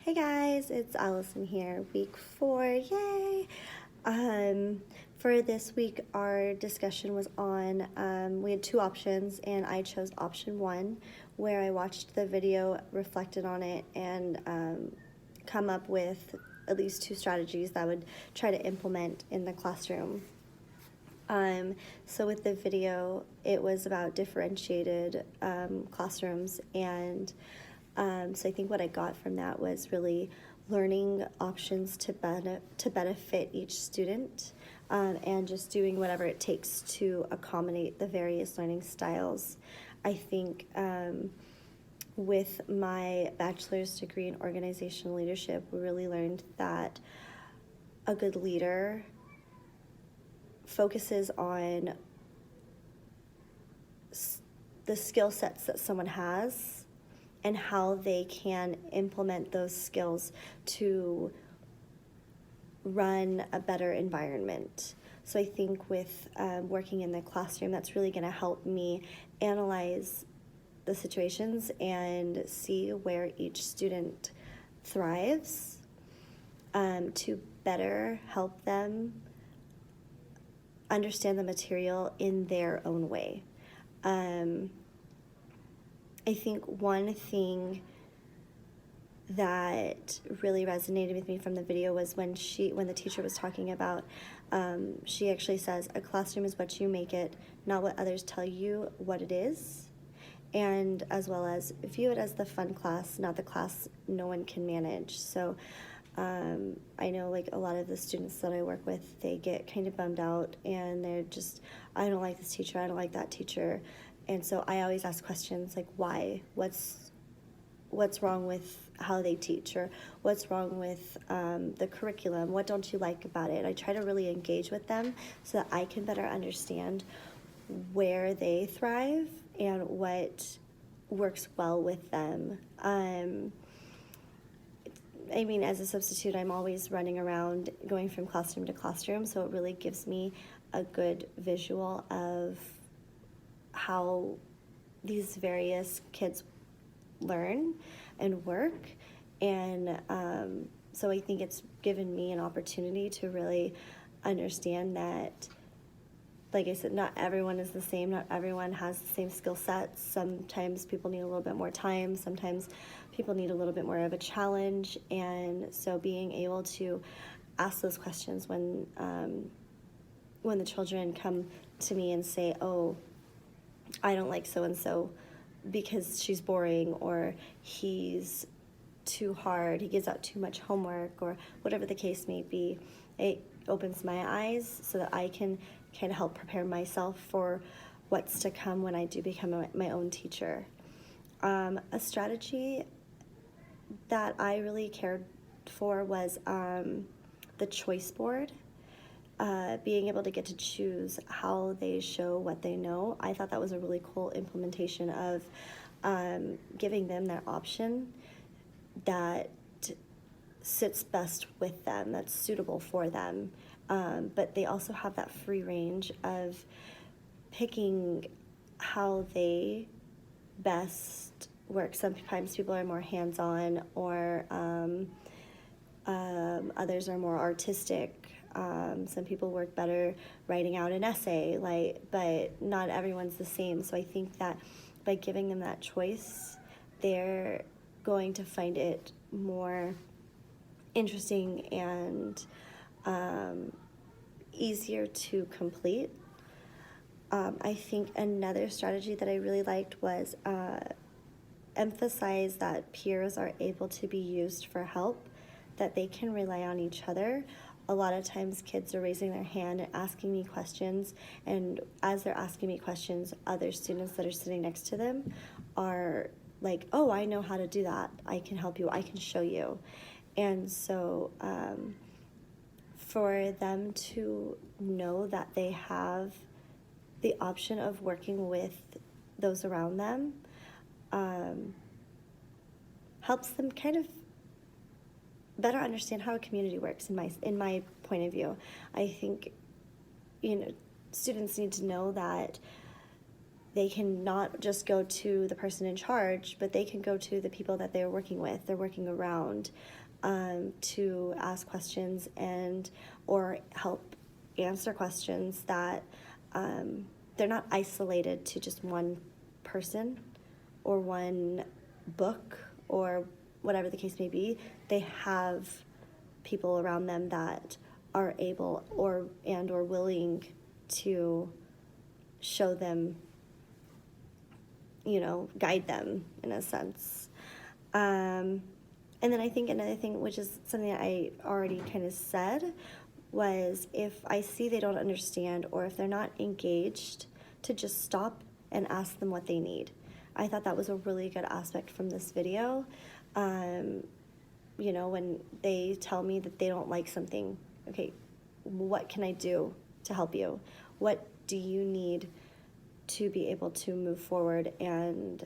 Hey guys, it's Allison here, week 4, yay! For this week, our discussion was on, we had 2 options, and I chose option 1, where I watched the video, reflected on it, and come up with at least 2 strategies that I would try to implement in the classroom. So with the video, it was about differentiated classrooms, and so I think what I got from that was really learning options to benefit each student, and just doing whatever it takes to accommodate the various learning styles. I think with my bachelor's degree in organizational leadership, we really learned that a good leader focuses on the skill sets that someone has and how they can implement those skills to run a better environment. So I think with working in the classroom, that's really going to help me analyze the situations and see where each student thrives, to better help them understand the material in their own way. I think one thing that really resonated with me from the video was when the teacher was talking about, she actually says, a classroom is what you make it, not what others tell you what it is. And as well as view it as the fun class, not the class no one can manage. So I know like a lot of the students that I work with, they get kind of bummed out and they're just, I don't like this teacher, I don't like that teacher. And so I always ask questions like, why? What's wrong with how they teach, or what's wrong with the curriculum? What don't you like about it? I try to really engage with them so that I can better understand where they thrive and what works well with them. I mean, as a substitute, I'm always running around going from classroom to classroom, so it really gives me a good visual of how these various kids learn and work. And so I think it's given me an opportunity to really understand that, like I said, not everyone is the same. Not everyone has the same skill sets. Sometimes people need a little bit more time. Sometimes people need a little bit more of a challenge. And so being able to ask those questions when the children come to me and say, oh, I don't like so-and-so because she's boring, or he's too hard, he gives out too much homework, or whatever the case may be, it opens my eyes so that I can kind of help prepare myself for what's to come when I do become my own teacher. A strategy that I really cared for was the choice board. Being able to get to choose how they show what they know. I thought that was a really cool implementation of giving them that option that sits best with them, that's suitable for them. But they also have that free range of picking how they best work. Sometimes people are more hands-on, or others are more artistic. Some people work better writing out an essay, but not everyone's the same. So I think that by giving them that choice, they're going to find it more interesting and easier to complete. I think another strategy that I really liked was emphasize that peers are able to be used for help, that they can rely on each other. A lot of times kids are raising their hand and asking me questions, and as they're asking me questions, other students that are sitting next to them are like, oh, I know how to do that. I can help you. I can show you. And so for them to know that they have the option of working with those around them helps them kind of better understand how a community works in my point of view. I think, students need to know that they can not just go to the person in charge, but they can go to the people that they're working with, they're working around, to ask questions and or help answer questions that they're not isolated to just one person or one book or whatever the case may be. They have people around them that are able or willing to show them, guide them in a sense. And then I think another thing, which is something that I already kind of said, was if I see they don't understand or if they're not engaged, to just stop and ask them what they need. I thought that was a really good aspect from this video. When they tell me that they don't like something, okay, what can I do to help you? What do you need to be able to move forward and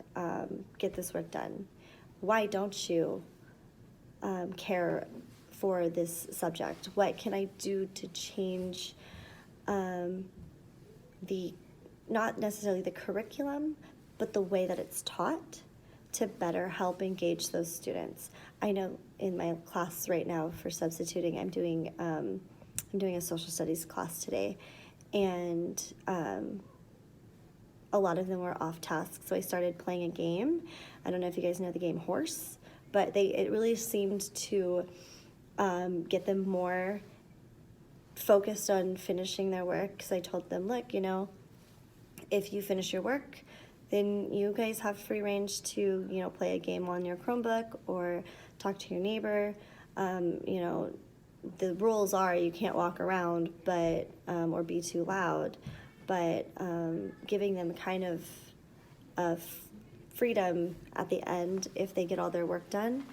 get this work done? Why don't you care for this subject? What can I do to change not necessarily the curriculum, but the way that it's taught to better help engage those students? I know in my class right now for substituting, I'm doing a social studies class today, and a lot of them were off task, so I started playing a game. I don't know if you guys know the game Horse, but it really seemed to get them more focused on finishing their work, because I told them, look, if you finish your work, then you guys have free range to, play a game on your Chromebook or talk to your neighbor. The rules are you can't walk around or be too loud, but giving them kind of freedom at the end if they get all their work done.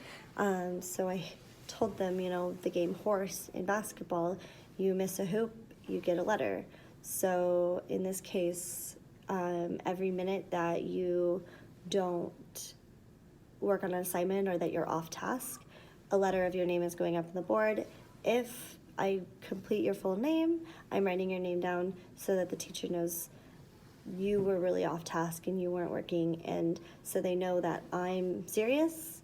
So I told them, the game Horse in basketball, you miss a hoop, you get a letter. So in this case, every minute that you don't work on an assignment or that you're off task, a letter of your name is going up on the board. If I complete your full name, I'm writing your name down so that the teacher knows you were really off task and you weren't working, and so they know that I'm serious,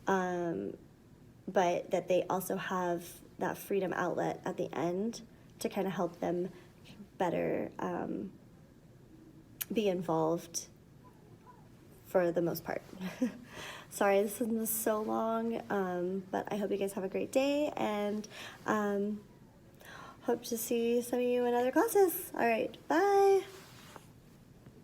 but that they also have that freedom outlet at the end to kind of help them better be involved for the most part. Sorry, this is so long, but I hope you guys have a great day, and hope to see some of you in other classes. All right, bye.